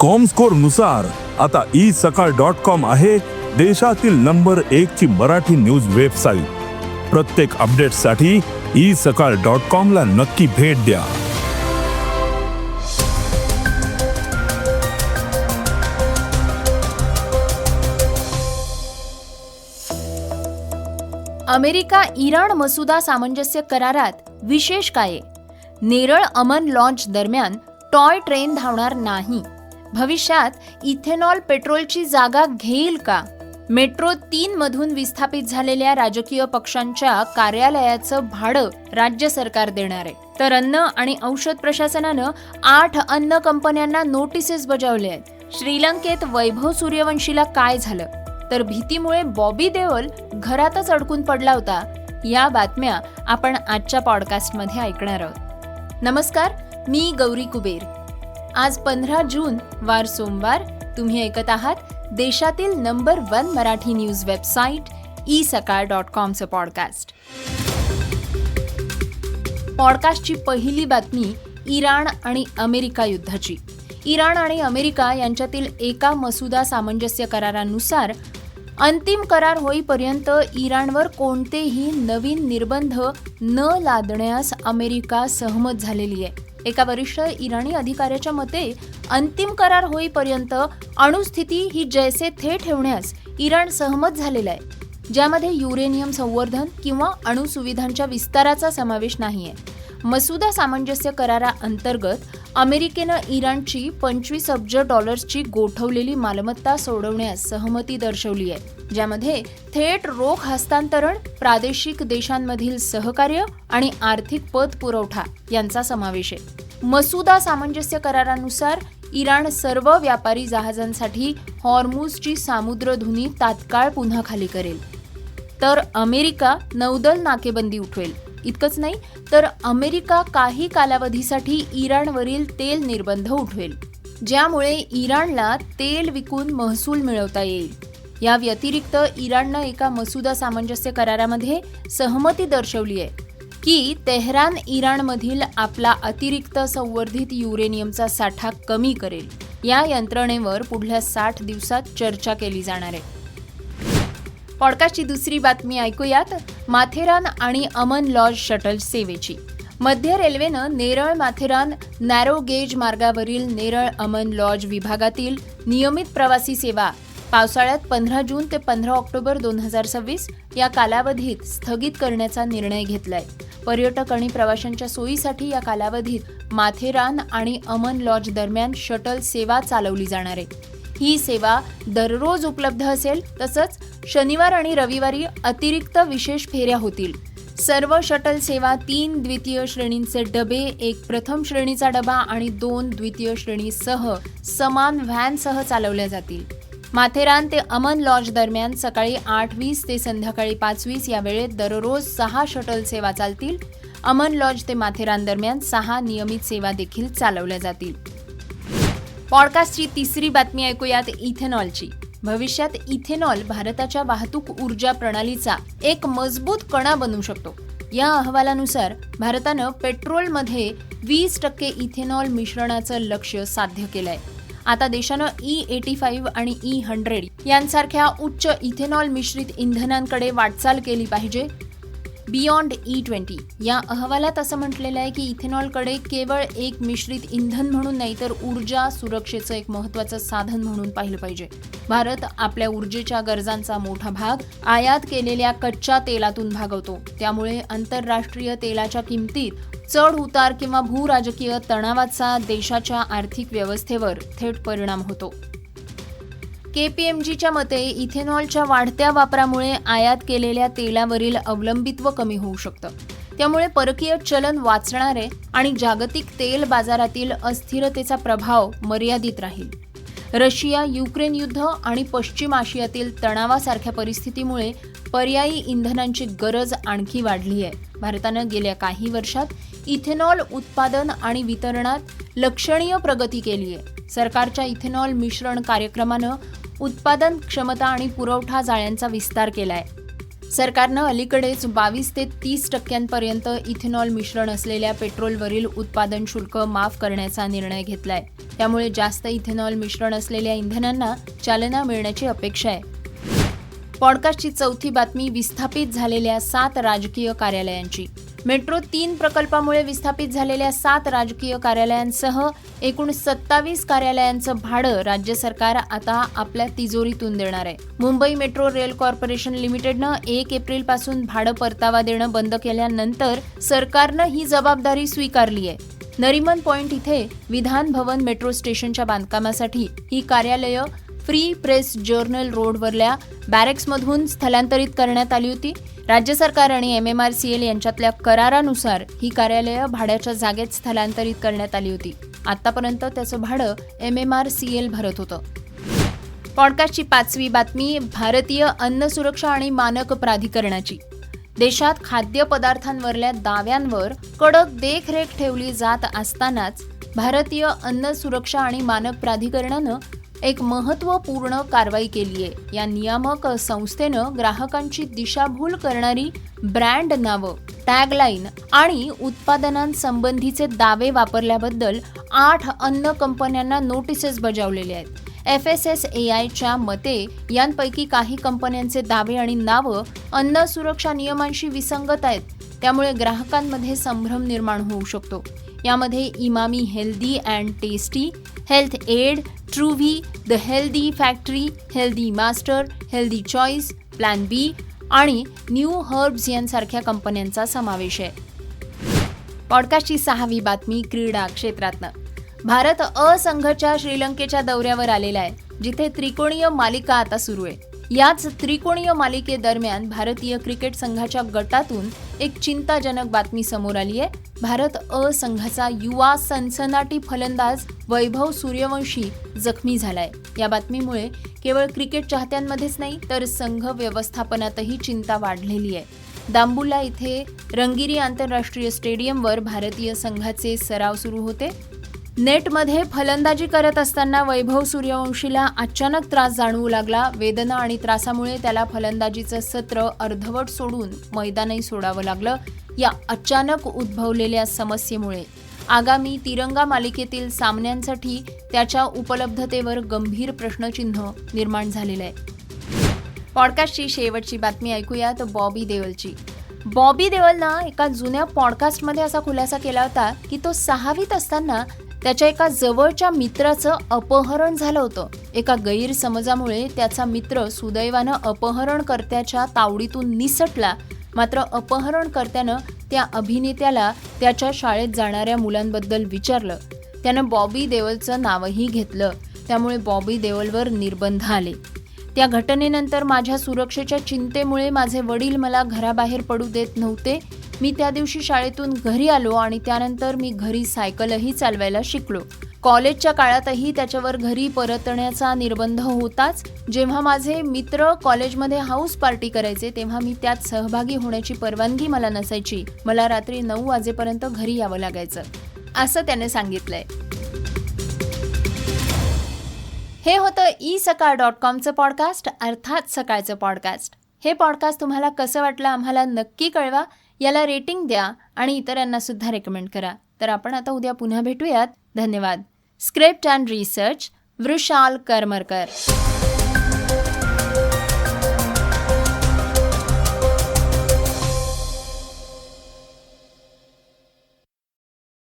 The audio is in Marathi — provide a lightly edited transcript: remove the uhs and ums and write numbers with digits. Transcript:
कॉमस्कोर नुसार आता isakal.com आहे देशातील नंबर 1 ची मराठी न्यूज वेबसाईट। प्रत्येक अपडेटसाठी isakal.com ला नक्की भेट द्या। अमेरिका इराण मसुदा सामंजस्य करारात विशेष काय? नेरळ अमन लॉन्च दरम्यान टॉय ट्रेन धावणार नाही। भविष्यात इथेनॉल पेट्रोलची जागा घेईल का? मेट्रो 3 मधून विस्थापित झालेल्या राजकीय पक्षांच्या कार्यालयाचं भाडं राज्य सरकार देणार आहे। तर अन्न आणि औषध प्रशासनानं 8 अन्न कंपन्यांना नोटिसेस बजावले आहेत। श्रीलंकेत वैभव सूर्यवंशीला काय झालं? तर भीतीमुळे बॉबी देओल घरातच अडकून पडला होता। या बातम्या आपण आजच्या पॉडकास्टमध्ये ऐकणार आहोत। नमस्कार, मी गौरी कुबेर। आज 15 जून वार सोमवार। तुम्ही ऐकत आहात देशातील number 1 Marathi news website isakal.com चं पॉडकास्ट। पॉडकास्टची पहिली बातमी इराण आणि अमेरिका युद्धाची। इराण आणि अमेरिका यांच्यातील एका मसुदा सामंजस्य करारानुसार अंतिम करार होईपर्यंत इराणवर कोणतेही नवीन निर्बंध न लादण्यास अमेरिका सहमत झालेली आहे। एका वरिष्ठ इराणी अधिकाऱ्याच्या मते अंतिम करार होईपर्यंत अणुस्थिती ही जैसे थे ठेवण्यास इराण सहमत झालेला आहे, ज्यामध्ये युरेनियम संवर्धन किंवा अणुसुविधांच्या विस्ताराचा समावेश नाहीये। मसुदा सामंजस्य कराराअंतर्गत अमेरिकेनं इराणची 25 अब्ज डॉलर्सची गोठवलेली मालमत्ता सोडवण्यास सहमती दर्शवली आहे, ज्यामध्ये थेट रोख हस्तांतरण, प्रादेशिक देशांमधील सहकार्य आणि आर्थिक पत पुरवठा यांचा समावेश आहे। मसुदा सामंजस्य करारानुसार इराण सर्व व्यापारी जहाजांसाठी हॉर्मुझची सामुद्रधुनी तात्काळ पुन्हा खाली करेल, तर अमेरिका नौदल नाकेबंदी उठवेल। इतकंच नाही तर अमेरिका काही कालावधीसाठी इराणवरील तेल निर्बंध उठवेल, ज्यामुळे इराणला तेल विकून महसूल मिळवता येईल। या व्यतिरिक्त इराणनं एका मसुदा सामंजस्य करारामध्ये सहमती दर्शवली आहे की तेहरान इराणमधील आपला अतिरिक्त संवर्धित युरेनियमचा साठा कमी करेल। या यंत्रणेवर पुढल्या 60 दिवसात चर्चा केली जाणार आहे। पॉडकास्टची दुसरी बातमी ऐकूयात माथेरान आणि अमन लॉज शटल सेवेची। मध्य रेल्वेनं नेरळ माथेरान नॅरो गेज मार्गावरील नेरळ अमन लॉज विभागातील नियमित प्रवासी सेवा पावसाळ्यात 15 जून ते 15 ऑक्टोबर 2026 या कालावधीत स्थगित करण्याचा निर्णय घेतलाय। पर्यटक आणि प्रवाशांच्या सोयीसाठी या कालावधीत माथेरान आणि अमन लॉज दरम्यान शटल सेवा चालवली जाणार आहे। ही सेवा दररोज उपलब्ध असेल, तसंच शनिवार आणि रविवारी अतिरिक्त विशेष फेऱ्या होतील। सर्व शटल सेवा 3 द्वितीय श्रेणींचे डबे, 1 प्रथम श्रेणीचा डबा आणि 2 द्वितीय श्रेणीसह समान व्हॅनसह चालवल्या जातील। माथेरान ते अमन लॉज दरम्यान सकाळी 8:20 ते संध्याकाळी 5:20 या वेळेत दररोज 6 शटल सेवा चालतील। अमन लॉज ते माथेरान दरम्यान 6 नियमित सेवा देखील चालवल्या जातील। पॉडकास्टची तिसरी बातमी ऐकूयात इथेनॉलची। भविष्यात इथेनॉल भारताच्या वाहतूक ऊर्जा प्रणालीचा एक मजबूत कणा बनू शकतो। या अहवालानुसार भारतानं पेट्रोलमध्ये 20% इथेनॉल मिश्रणाचं लक्ष्य साध्य केलंय। आता देशानं E85 आणि E100 यांसारख्या उच्च इथेनॉल मिश्रित इंधनांकडे वाटचाल केली पाहिजे। बियॉन्ड E20 या अहवालात असं म्हटलेलं आहे की इथेनॉलकडे केवळ एक मिश्रित इंधन म्हणून नाही, तर ऊर्जा सुरक्षेचं एक महत्त्वाचं साधन म्हणून पाहिलं पाहिजे। भारत आपल्या ऊर्जेच्या गरजांचा मोठा भाग आयात केलेल्या कच्च्या तेलातून भागवतो, त्यामुळे आंतरराष्ट्रीय तेलाच्या किमतीत चढ उतार किंवा भूराजकीय तणावाचा देशाच्या आर्थिक व्यवस्थेवर थेट परिणाम होतो। KPMGच्या मते इथेनॉलच्या वाढत्या वापरामुळे आयात केलेल्या तेलावरील अवलंबित्व कमी होऊ शकतं, त्यामुळे परकीय चलन वाचणार आहे आणि जागतिक तेल बाजारातील अस्थिरतेचा प्रभाव मर्यादित राहील। रशिया युक्रेन युद्ध आणि पश्चिम आशियातील तणावासारख्या परिस्थितीमुळे पर्यायी इंधनांची गरज आणखी वाढली आहे। भारतानं गेल्या काही वर्षात इथेनॉल उत्पादन आणि वितरणात लक्षणीय प्रगती केली आहे। सरकारच्या इथेनॉल मिश्रण कार्यक्रमानं उत्पादन क्षमता आणि पुरवठा जाळ्यांचा विस्तार केलाय। सरकारनं अलीकडेच 22 ते 30% इथेनॉल मिश्रण असलेल्या पेट्रोलवरील उत्पादन शुल्क माफ करण्याचा निर्णय घेतलाय. त्यामुळे जास्त इथेनॉल मिश्रण असलेल्या इंधनांना चालना मिळण्याची अपेक्षा आहे. पॉडकास्टची चौथी बातमी विस्थापित झालेल्या 7 राजकीय कार्यालयांची. मेट्रो 3 प्रकल्पामुळे विस्थापित झालेल्या 7 राजकीय कार्यालयांसह एकूण 27 कार्यालयांचं भाडं राज्य सरकार आता आपल्या तिजोरीतून देणार आहे. मुंबई मेट्रो रेल कॉर्पोरेशन लिमिटेडनं 1 एप्रिलपासून भाडं परतावा देणं बंद केल्यानंतर सरकारनं ही जबाबदारी स्वीकारली आहे. नरिमन पॉइंट इथे विधान भवन मेट्रो स्टेशनच्या बांधकामासाठी ही कार्यालयं फ्री प्रेस जर्नल रोडवरल्या बॅरेक्समधून स्थलांतरित करण्यात आली होती. राज्य सरकार आणि MMRCL यांच्यातल्या करारानुसार ही कार्यालयं भाड्याच्या जागेत स्थलांतरित करण्यात आली होती. आतापर्यंत त्याचं भाडं MMRCL भरत होतं. पॉडकास्टची 5वी बातमी भारतीय अन्न सुरक्षा आणि मानक प्राधिकरणाची. देशात खाद्यपदार्थांवरल्या दाव्यांवर कडक देखरेख ठेवली जात असतानाच भारतीय अन्न सुरक्षा आणि मानक प्राधिकरणानं एक महत्त्वपूर्ण कारवाई केली आहे. या नियामक संस्थेनं ग्राहकांची दिशाभूल करणारी ब्रँड नावं, टॅगलाईन आणि उत्पादनांसंबंधीचे दावे वापरल्याबद्दल 8 अन्न कंपन्यांना नोटिसेस बजावलेले आहेत. FSSAIच्या मते यांपैकी काही कंपन्यांचे दावे आणि नावं अन्न सुरक्षा नियमांशी विसंगत आहेत. त्यामुळे ग्राहकांमध्ये संभ्रम निर्माण होऊ शकतो. यामध्ये Emami healthy and tasty, health aid, ट्रूव्ही, the healthy factory, healthy master, healthy choice, plan B आणि न्यू हर्ब्स यांसारख्या कंपन्यांचा समावेश आहे. पॉडकास्टची 6वी बातमी क्रीडा क्षेत्रातनं. भारत अ संघच्या श्रीलंकेच्या दौऱ्यावर आलेला आहे, जिथे त्रिकोणीय मालिका आता सुरू आहे. याच त्रिकोणीय मालिकेदरम्यान भारतीय क्रिकेट संघाच्या गटातून एक चिंताजनक बातमी समोर आली आहे. भारत अ संघाचा युवा सनसनाटी फलंदाज वैभव सूर्यवंशी जखमी झालाय. या बातमीमुळे केवळ क्रिकेट चाहत्यांमध्येच नाही तर संघ व्यवस्थापनातही चिंता वाढलेली आहे. दांबुला इथे रंगिरी आंतरराष्ट्रीय स्टेडियमवर भारतीय संघाचे सराव सुरू होते. नेटमध्ये फलंदाजी करत असताना वैभव सूर्यवंशीला अचानक त्रास जाणवू लागला. वेदना आणि त्रासामुळे त्याला फलंदाजीचं सत्र अर्धवट सोडून मैदानही सोडावं लागलं. या अचानक उद्भवलेल्या समस्येमुळे आगामी तिरंगा मालिकेतील सामन्यांसाठी त्याच्या उपलब्धतेवर गंभीर प्रश्नचिन्ह निर्माण झालेलं आहे. पॉडकास्टची शेवटची बातमी ऐकूयात बॉबी देओलची. बॉबी देओलनं एका जुन्या पॉडकास्टमध्ये असा खुलासा केला होता की तो 6वीत असताना त्याच्या एका जवळच्या मित्राचं अपहरण झालं होतं. एका गैरसमजामुळे त्याचा मित्र सुदैवानं अपहरणकर्त्याच्या तावडीतून निसटला. मात्र अपहरणकर्त्यानं त्या अभिनेत्याला त्याच्या शाळेत जाणाऱ्या मुलांबद्दल विचारलं. त्यानं बॉबी देओलचं नावही घेतलं. त्यामुळे बॉबी देओलवर निर्बंध आले. त्या घटनेनंतर माझ्या सुरक्षेच्या चिंतेमुळे माझे वडील मला घराबाहेर पडू देत नव्हते. मी त्या दिवशी शाळेतून घरी आलो आणि त्यानंतर मी घरी सायकलही चालवायला शिकलो. कॉलेजच्या काळातही त्याच्यावर घरी परतण्याचा निर्बंध होताच. जेव्हा माझे मित्र कॉलेजमध्ये हाऊस पार्टी करायचे तेव्हा मी त्यात सहभागी होण्याची परवानगी मला नसायची. मला रात्री 9 वाजेपर्यंत घरी यावं लागायचं, असं त्याने सांगितलंय. हे होतं isakal.comचं पॉडकास्ट, अर्थात सकाळचं पॉडकास्ट. हे पॉडकास्ट तुम्हाला कसं वाटलं आम्हाला नक्की कळवा. याला रेटिंग द्या आणि इतरांना सुद्धा रेकमेंड करा. तर आपण आता उद्या पुन्हा भेटूयात. धन्यवाद. Script and research Vrushal Karmarkar.